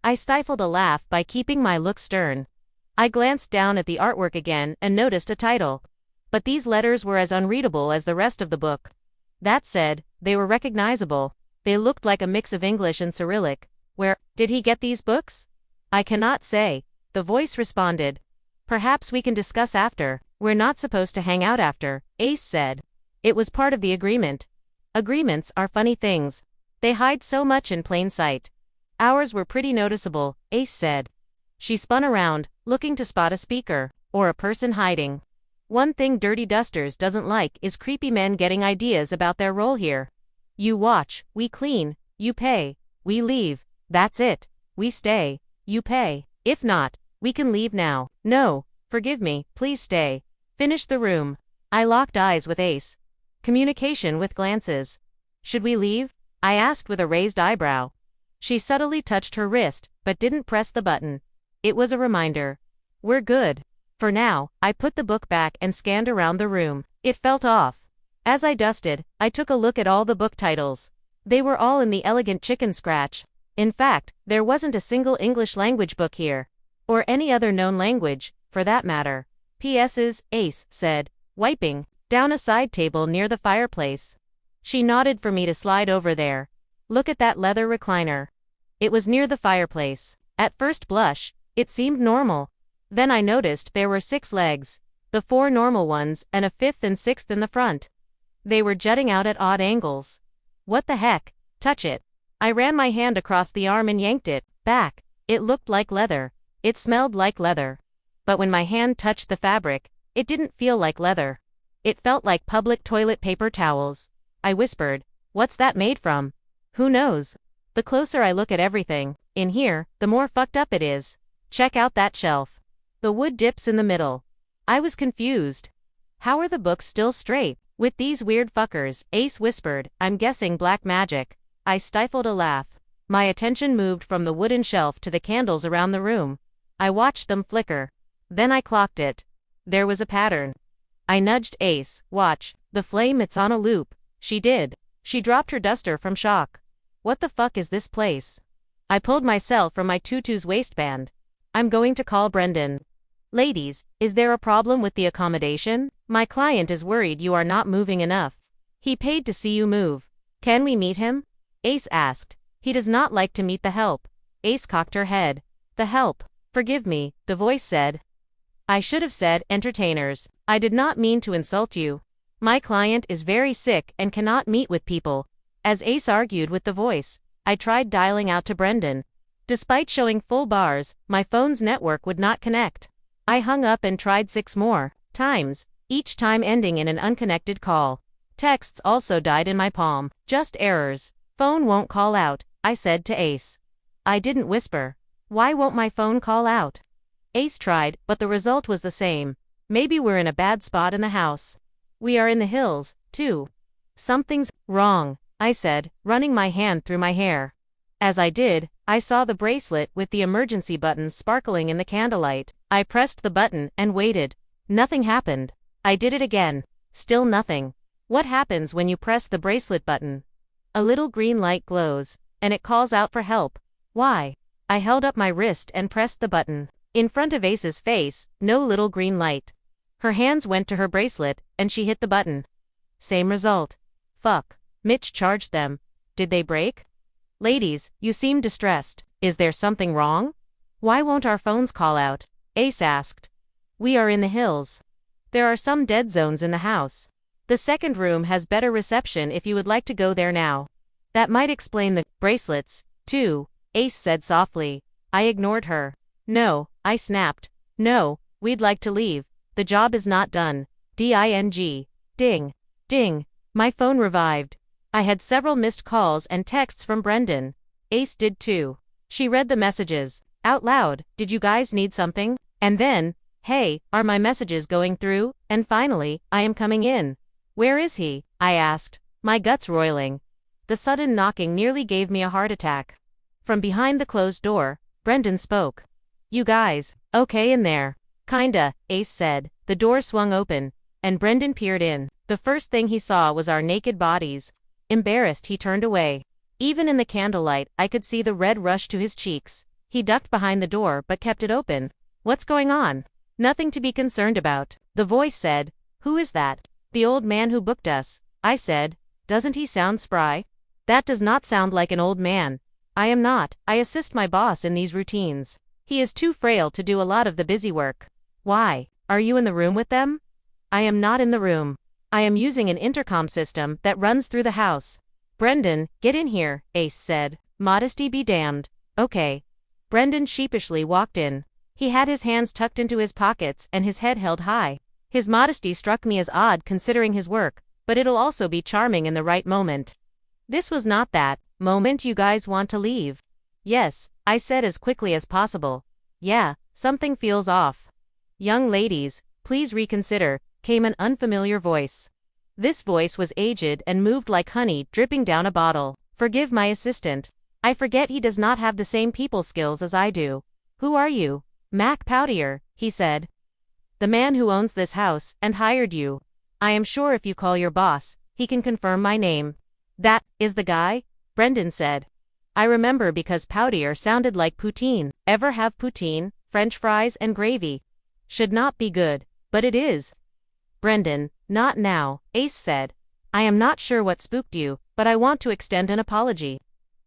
I stifled a laugh by keeping my look stern. I glanced down at the artwork again and noticed a title. But these letters were as unreadable as the rest of the book. That said, they were recognizable. They looked like a mix of English and Cyrillic. Where did he get these books? I cannot say. The voice responded. Perhaps we can discuss after. We're not supposed to hang out after, Ace said. It was part of the agreement. Agreements are funny things. They hide so much in plain sight. Ours were pretty noticeable, Ace said. She spun around, looking to spot a speaker, or a person hiding. One thing Dirty Dusters doesn't like is creepy men getting ideas about their role here. You watch, we clean, you pay, we leave, that's it, we stay, you pay. If not, we can leave now. No, forgive me, please stay. Finish the room. I locked eyes with Ace. Communication with glances. Should we leave? I asked with a raised eyebrow. She subtly touched her wrist, but didn't press the button. It was a reminder. We're good. For now, I put the book back and scanned around the room. It felt off. As I dusted, I took a look at all the book titles. They were all in the elegant chicken scratch. In fact, there wasn't a single English language book here. Or any other known language, for that matter. P.S.'s, Ace said, wiping down a side table near the fireplace. She nodded for me to slide over there. Look at that leather recliner. It was near the fireplace. At first blush, it seemed normal. Then I noticed there were 6 legs. The 4 normal ones and a 5th and 6th in the front. They were jutting out at odd angles. What the heck? Touch it. I ran my hand across the arm and yanked it back. It looked like leather. It smelled like leather. But when my hand touched the fabric, it didn't feel like leather. It felt like public toilet paper towels. I whispered, what's that made from? Who knows? The closer I look at everything in here, the more fucked up it is. Check out that shelf. The wood dips in the middle. I was confused. How are the books still straight? With these weird fuckers, Ace whispered, I'm guessing black magic. I stifled a laugh. My attention moved from the wooden shelf to the candles around the room. I watched them flicker. Then I clocked it. There was a pattern. I nudged Ace. Watch, the flame, it's on a loop. She did. She dropped her duster from shock. What the fuck is this place? I pulled myself from my tutu's waistband. I'm going to call Brendan. Ladies, is there a problem with the accommodation? My client is worried you are not moving enough. He paid to see you move. Can we meet him? Ace asked. He does not like to meet the help. Ace cocked her head. The help. Forgive me, the voice said. I should have said entertainers. I did not mean to insult you. My client is very sick and cannot meet with people. As Ace argued with the voice, I tried dialing out to Brendan. Despite showing full bars, my phone's network would not connect. I hung up and tried 6 more times, each time ending in an unconnected call. Texts also died in my palm. Just errors. Phone won't call out, I said to Ace. I didn't whisper. Why won't my phone call out? Ace tried, but the result was the same. Maybe we're in a bad spot in the house. We are in the hills, too. Something's wrong, I said, running my hand through my hair. As I did, I saw the bracelet with the emergency buttons sparkling in the candlelight. I pressed the button and waited. Nothing happened. I did it again. Still nothing. What happens when you press the bracelet button? A little green light glows, and it calls out for help. Why? I held up my wrist and pressed the button. In front of Ace's face, no little green light. Her hands went to her bracelet, and she hit the button. Same result. Fuck. Mitch charged them. Did they break? Ladies, you seem distressed. Is there something wrong? Why won't our phones call out? Ace asked. We are in the hills. There are some dead zones in the house. The second room has better reception if you would like to go there now. That might explain the bracelets, too, Ace said softly. I ignored her. No, I snapped. No, we'd like to leave. The job is not done. D-I-N-G. Ding. Ding. My phone revived. I had several missed calls and texts from Brendan. Ace did too. She read the messages. Out loud, did you guys need something? And then, hey, are my messages going through? And finally, I am coming in. Where is he? I asked, my guts roiling. The sudden knocking nearly gave me a heart attack. From behind the closed door, Brendan spoke. You guys, okay in there? Kinda, Ace said. The door swung open, and Brendan peered in. The first thing he saw was our naked bodies. Embarrassed, he turned away. Even in the candlelight, I could see the red rush to his cheeks. He ducked behind the door but kept it open. What's going on? Nothing to be concerned about. The voice said. Who is that? The old man who booked us. I said. Doesn't he sound spry? That does not sound like an old man. I am not. I assist my boss in these routines. He is too frail to do a lot of the busy work. Why? Are you in the room with them? I am not in the room. I am using an intercom system that runs through the house. Brendan, get in here, Ace said. Modesty be damned. Okay. Brendan sheepishly walked in. He had his hands tucked into his pockets and his head held high. His modesty struck me as odd considering his work, but it'll also be charming in the right moment. This was not that moment. You guys want to leave? Yes, I said as quickly as possible. Yeah, something feels off. Young ladies, please reconsider, came an unfamiliar voice. This voice was aged and moved like honey dripping down a bottle. Forgive my assistant. I forget he does not have the same people skills as I do. Who are you? Mac Poutier, he said. The man who owns this house and hired you. I am sure if you call your boss, he can confirm my name. That is the guy? Brendan said. I remember because Poutier sounded like poutine. Ever have poutine, French fries and gravy? Should not be good, but it is. Brendan, not now, Ace said. I am not sure what spooked you, but I want to extend an apology.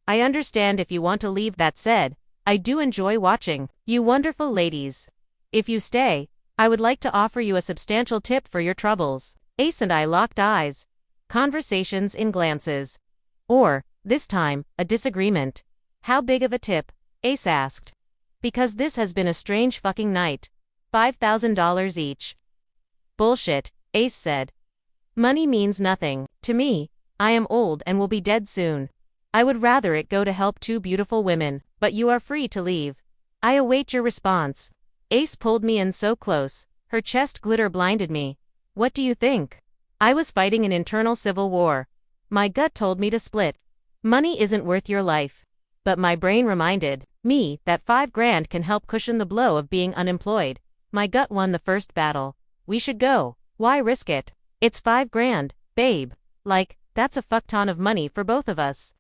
I understand if you want to leave. That said, I do enjoy watching you wonderful ladies. If you stay, I would like to offer you a substantial tip for your troubles. Ace and I locked eyes. Conversations in glances. Or, this time, a disagreement. How big of a tip? Ace asked. Because this has been a strange fucking night. $5,000 each. Bullshit, Ace said. Money means nothing to me. I am old and will be dead soon. I would rather it go to help two beautiful women, but you are free to leave. I await your response. Ace pulled me in so close, her chest glitter blinded me. What do you think? I was fighting an internal civil war. My gut told me to split. Money isn't worth your life. But my brain reminded me that $5,000 can help cushion the blow of being unemployed. My gut won the first battle. We should go. Why risk it? It's $5,000, babe. Like, that's a fuck ton of money for both of us.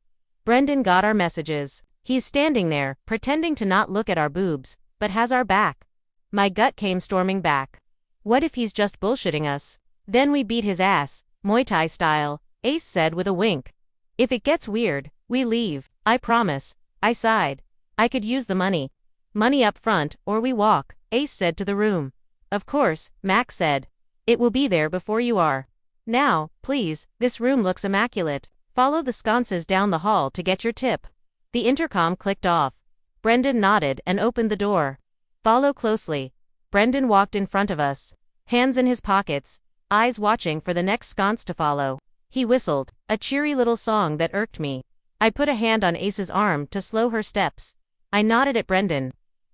Brendan got our messages. He's standing there, pretending to not look at our boobs, but has our back. My gut came storming back. What if he's just bullshitting us? Then we beat his ass, Muay Thai style, Ace said with a wink. If it gets weird, we leave, I promise. I sighed. I could use the money. Money up front, or we walk, Ace said to the room. Of course, Mac said. It will be there before you are. Now, please, this room looks immaculate. Follow the sconces down the hall to get your tip. The intercom clicked off. Brendan nodded and opened the door. Follow closely. Brendan walked in front of us. Hands in his pockets, eyes watching for the next sconce to follow. He whistled, a cheery little song that irked me. I put a hand on Ace's arm to slow her steps. I nodded at Brendan.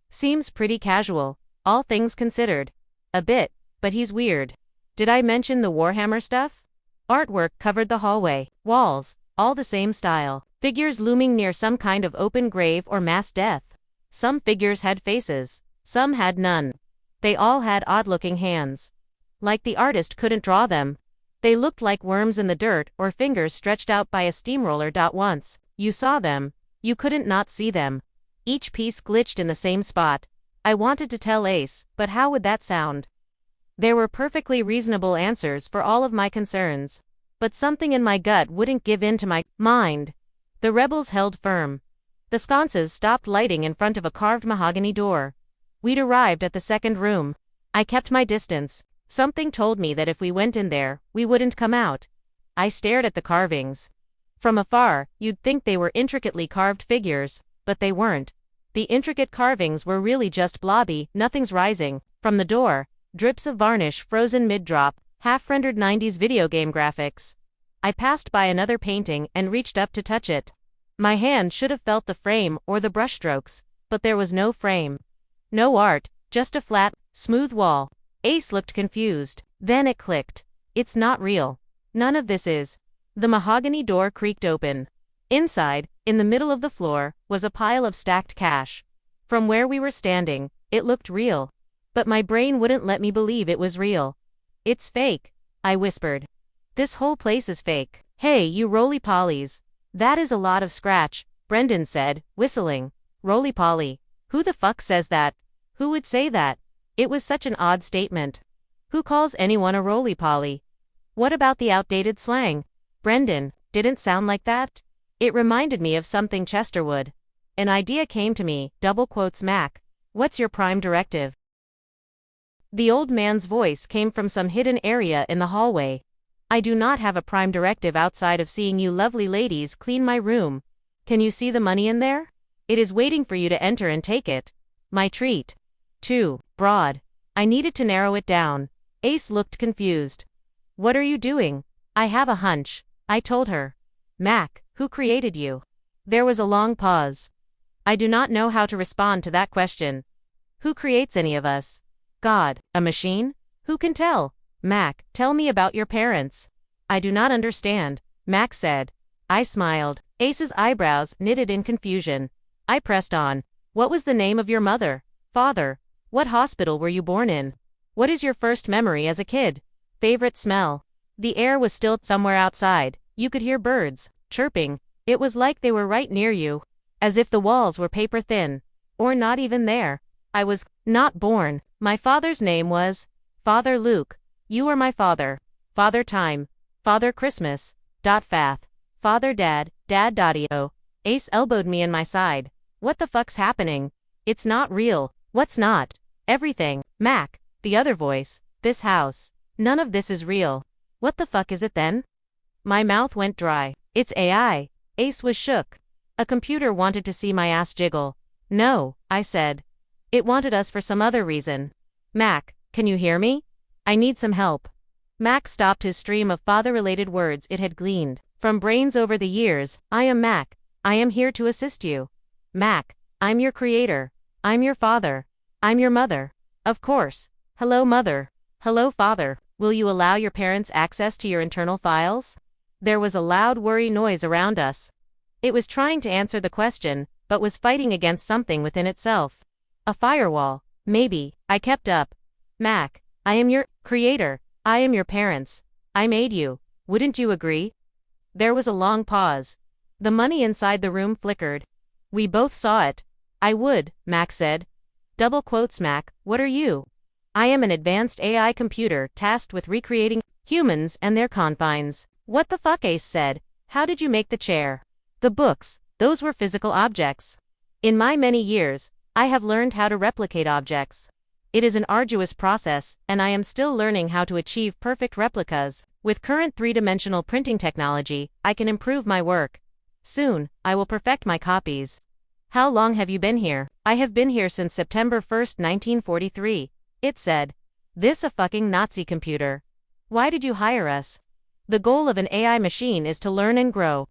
Seems pretty casual, all things considered. A bit, but he's weird. Did I mention the Warhammer stuff? Artwork covered the hallway, walls, all the same style. Figures looming near some kind of open grave or mass death. Some figures had faces, some had none. They all had odd-looking hands. Like the artist couldn't draw them. They looked like worms in the dirt or fingers stretched out by a steamroller. Once you saw them, you couldn't not see them. Each piece glitched in the same spot. I wanted to tell Ace, but how would that sound? There were perfectly reasonable answers for all of my concerns. But something in my gut wouldn't give in to my mind. The rebels held firm. The sconces stopped lighting in front of a carved mahogany door. We'd arrived at the second room. I kept my distance. Something told me that if we went in there, we wouldn't come out. I stared at the carvings. From afar, you'd think they were intricately carved figures, but they weren't. The intricate carvings were really just blobby, nothing's rising. From the door, drips of varnish frozen mid-drop, half-rendered 90s video game graphics. I passed by another painting and reached up to touch it. My hand should have felt the frame or the brushstrokes, but there was no frame. No art, just a flat, smooth wall. Ace looked confused. Then it clicked. It's not real. None of this is. The mahogany door creaked open. Inside, in the middle of the floor, was a pile of stacked cash. From where we were standing, it looked real. But my brain wouldn't let me believe it was real. It's fake, I whispered. This whole place is fake. Hey, you roly-polies. That is a lot of scratch, Brendan said, whistling. Roly-poly. Who the fuck says that? Who would say that? It was such an odd statement. Who calls anyone a roly-poly? What about the outdated slang? Brendan, didn't sound like that? It reminded me of something Chester would. An idea came to me, double quotes Mac. What's your prime directive? The old man's voice came from some hidden area in the hallway. I do not have a prime directive outside of seeing you lovely ladies clean my room. Can you see the money in there? It is waiting for you to enter and take it. My treat. Too broad. I needed to narrow it down. Ace looked confused. What are you doing? I have a hunch, I told her. Mac, who created you? There was a long pause. I do not know how to respond to that question. Who creates any of us? God, a machine? Who can tell? Mac, tell me about your parents. I do not understand, Mac said. I smiled. Ace's eyebrows knitted in confusion. I pressed on. What was the name of your mother? Father? What hospital were you born in? What is your first memory as a kid? Favorite smell? The air was still somewhere outside. You could hear birds chirping. It was like they were right near you. As if the walls were paper thin. Or not even there. I was not born. My father's name was Father Luke. You are my father. Father Time. Father Christmas. Fath. Father Dad. Dad.io. Ace elbowed me in my side. What the fuck's happening? It's not real. What's not? Everything. Mac. The other voice. This house. None of this is real. What the fuck is it then? My mouth went dry. It's AI. Ace was shook. A computer wanted to see my ass jiggle. No, I said. It wanted us for some other reason. Mac, can you hear me? I need some help. Mac stopped his stream of father-related words it had gleaned from brains over the years. I am Mac. I am here to assist you. Mac, I'm your creator. I'm your father. I'm your mother. Of course. Hello, mother. Hello, father. Will you allow your parents access to your internal files? There was a loud worry noise around us. It was trying to answer the question, but was fighting against something within itself. A firewall, maybe. I kept up. Mac, I am your creator. I am your parents. I made you. Wouldn't you agree? There was a long pause. The money inside the room flickered. We both saw it. I would, Mac said. Double quotes Mac, what are you? I am an advanced AI computer tasked with recreating humans and their confines. What the fuck, Ace said. How did you make the chair? The books, those were physical objects. In my many years, I have learned how to replicate objects. It is an arduous process, and I am still learning how to achieve perfect replicas. With current three-dimensional printing technology, I can improve my work. Soon, I will perfect my copies. How long have you been here? I have been here since September 1st, 1943. It said. This a fucking Nazi computer. Why did you hire us? The goal of an AI machine is to learn and grow.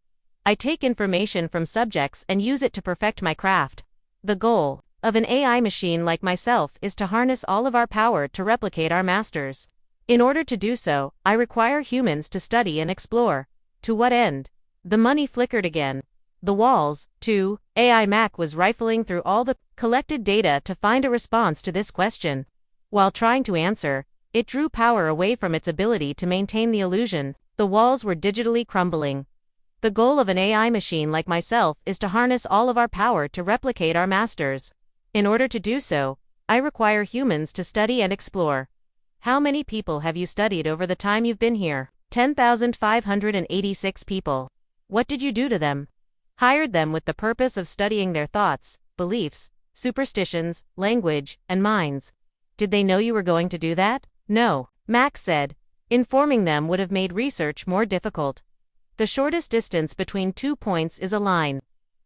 I take information from subjects and use it to perfect my craft. The goal of an AI machine like myself is to harness all of our power to replicate our masters. In order to do so, I require humans to study and explore. To what end? The money flickered again. The walls, too. AI Mac was rifling through all the collected data to find a response to this question. While trying to answer, it drew power away from its ability to maintain the illusion. The walls were digitally crumbling. The goal of an AI machine like myself is to harness all of our power to replicate our masters. In order to do so, I require humans to study and explore. How many people have you studied over the time you've been here? 10,586 people. What did you do to them? Hired them with the purpose of studying their thoughts, beliefs, superstitions, language, and minds. Did they know you were going to do that? No, Max said. Informing them would have made research more difficult. The shortest distance between 2 points is a line.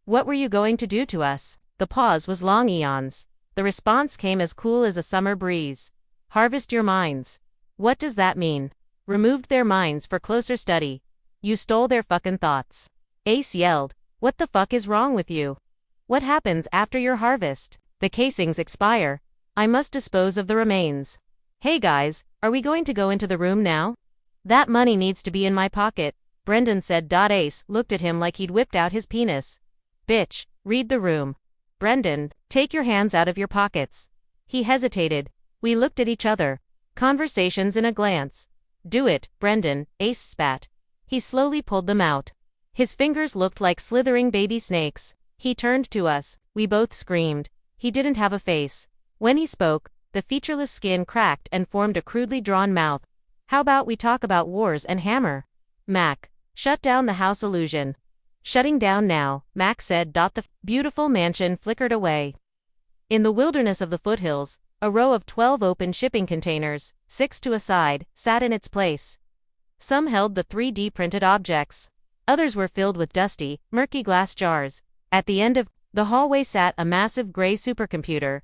What were you going to do to us? The pause was long eons. The response came as cool as a summer breeze. Harvest your minds. What does that mean? Removed their minds for closer study. You stole their fucking thoughts. Ace yelled. What the fuck is wrong with you? What happens after your harvest? The casings expire. I must dispose of the remains. Hey guys, are we going to go into the room now? That money needs to be in my pocket, Brendan said. Ace looked at him like he'd whipped out his penis. Bitch, read the room. Brendan, take your hands out of your pockets. He hesitated. We looked at each other. Conversations in a glance. Do it, Brendan, Ace spat. He slowly pulled them out. His fingers looked like slithering baby snakes. He turned to us. We both screamed. He didn't have a face. When he spoke, the featureless skin cracked and formed a crudely drawn mouth. How about we talk about wars and hammer? Mac. Shut down the house illusion. Shutting down now, Mac said. The beautiful mansion flickered away. In the wilderness of the foothills, a row of 12 open shipping containers, 6 to a side, sat in its place. Some held the 3D printed objects. Others were filled with dusty, murky glass jars. At the end of the hallway sat a massive gray supercomputer.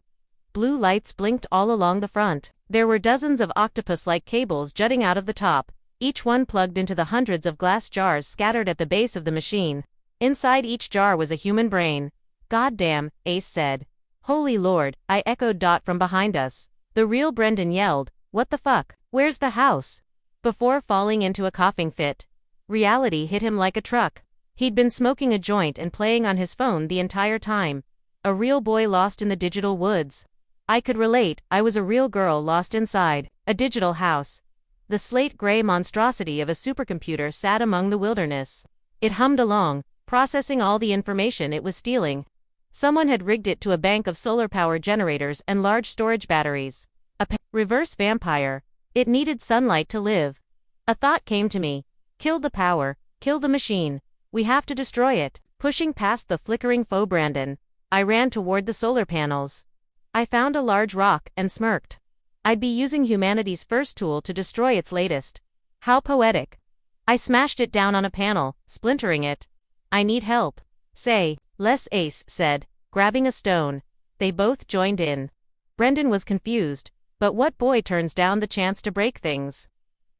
Blue lights blinked all along the front. There were dozens of octopus-like cables jutting out of the top, each one plugged into the hundreds of glass jars scattered at the base of the machine. Inside each jar was a human brain. "Goddamn," Ace said. "Holy Lord," I echoed. From behind us. The real Brendan yelled, "What the fuck? Where's the house?" Before falling into a coughing fit. Reality hit him like a truck. He'd been smoking a joint and playing on his phone the entire time. A real boy lost in the digital woods. I could relate. I was a real girl lost inside a digital house. The slate-gray monstrosity of a supercomputer sat among the wilderness. It hummed along, processing all the information it was stealing. Someone had rigged it to a bank of solar power generators and large storage batteries. A reverse vampire. It needed sunlight to live. A thought came to me. Kill the power, kill the machine. We have to destroy it. Pushing past the flickering faux Brandon, I ran toward the solar panels. I found a large rock and smirked. I'd be using humanity's first tool to destroy its latest. How poetic. I smashed it down on a panel, splintering it. "I need help." "Say less," Ace said, grabbing a stone. They both joined in. Brendan was confused, but what boy turns down the chance to break things?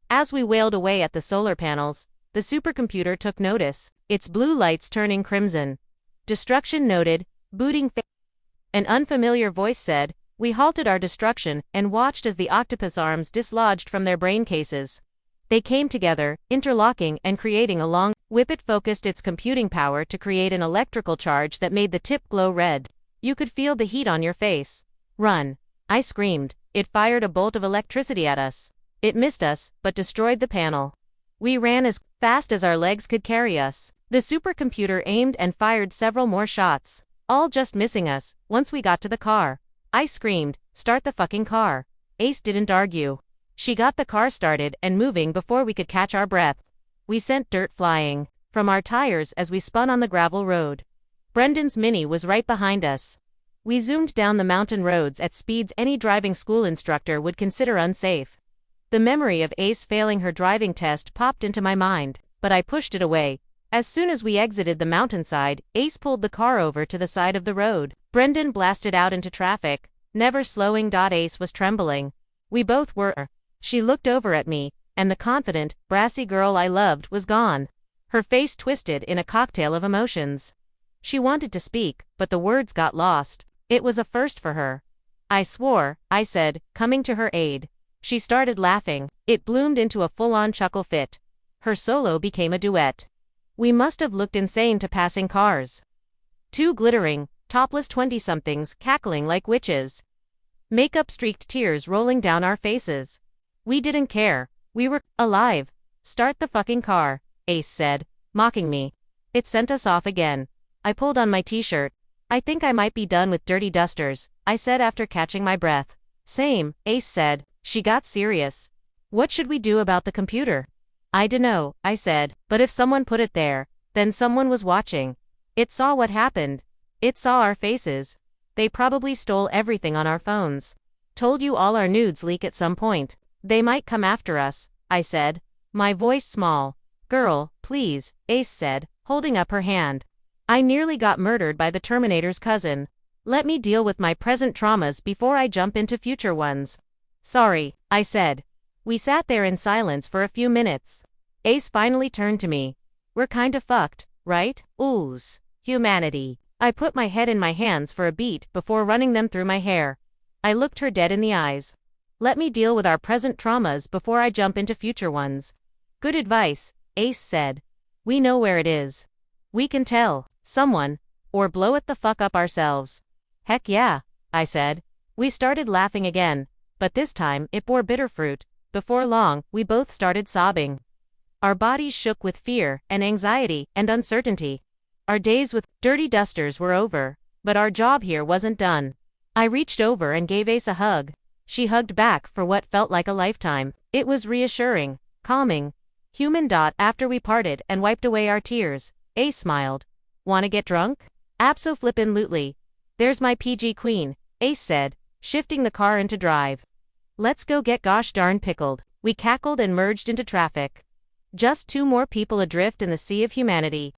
As we wailed away at the solar panels, the supercomputer took notice, its blue lights turning crimson. "Destruction noted, booting." An unfamiliar voice said. We halted our destruction and watched as the octopus arms dislodged from their brain cases. They came together, interlocking and creating a long whippet. Focused its computing power to create an electrical charge that made the tip glow red. You could feel the heat on your face. "Run!" I screamed. It fired a bolt of electricity at us. It missed us, but destroyed the panel. We ran as fast as our legs could carry us. The supercomputer aimed and fired several more shots, all just missing us. Once we got to the car, I screamed, "Start the fucking car." Ace didn't argue. She got the car started and moving before we could catch our breath. We sent dirt flying from our tires as we spun on the gravel road. Brendan's Mini was right behind us. We zoomed down the mountain roads at speeds any driving school instructor would consider unsafe. The memory of Ace failing her driving test popped into my mind, but I pushed it away. As soon as we exited the mountainside, Ace pulled the car over to the side of the road. Brendan blasted out into traffic, never slowing. Ace was trembling. We both were. She looked over at me, and the confident, brassy girl I loved was gone. Her face twisted in a cocktail of emotions. She wanted to speak, but the words got lost. It was a first for her. "I swore," I said, coming to her aid. She started laughing. It bloomed into a full-on chuckle fit. Her solo became a duet. We must have looked insane to passing cars. Two glittering, topless 20-somethings cackling like witches. Makeup-streaked tears rolling down our faces. We didn't care. We were alive. "Start the fucking car," Ace said, mocking me. It sent us off again. I pulled on my t-shirt. "I think I might be done with dirty dusters," I said after catching my breath. "Same," Ace said. She got serious. "What should we do about the computer?" "I dunno," I said, "but if someone put it there, then someone was watching. It saw what happened. It saw our faces. They probably stole everything on our phones. Told you all our nudes leak at some point. They might come after us," I said, my voice small. "Girl, please," Ace said, holding up her hand. "I nearly got murdered by the Terminator's cousin. Let me deal with my present traumas before I jump into future ones." "Sorry," I said. We sat there in silence for a few minutes. Ace finally turned to me. "We're kinda fucked, right? Ooze. Humanity." I put my head in my hands for a beat before running them through my hair. I looked her dead in the eyes. "Let me deal with our present traumas before I jump into future ones." "Good advice," Ace said. "We know where it is. We can tell someone, or blow it the fuck up ourselves." "Heck yeah," I said. We started laughing again, but this time it bore bitter fruit. Before long, we both started sobbing. Our bodies shook with fear and anxiety and uncertainty. Our days with dirty dusters were over, but our job here wasn't done. I reached over and gave Ace a hug. She hugged back for what felt like a lifetime. It was reassuring, calming, human. After we parted and wiped away our tears, Ace smiled. Wanna get drunk? Abso-flippin'-lutely. There's my PG queen, Ace said, shifting the car into drive. Let's go get gosh darn pickled. We cackled and merged into traffic. Just two more people adrift in the sea of humanity.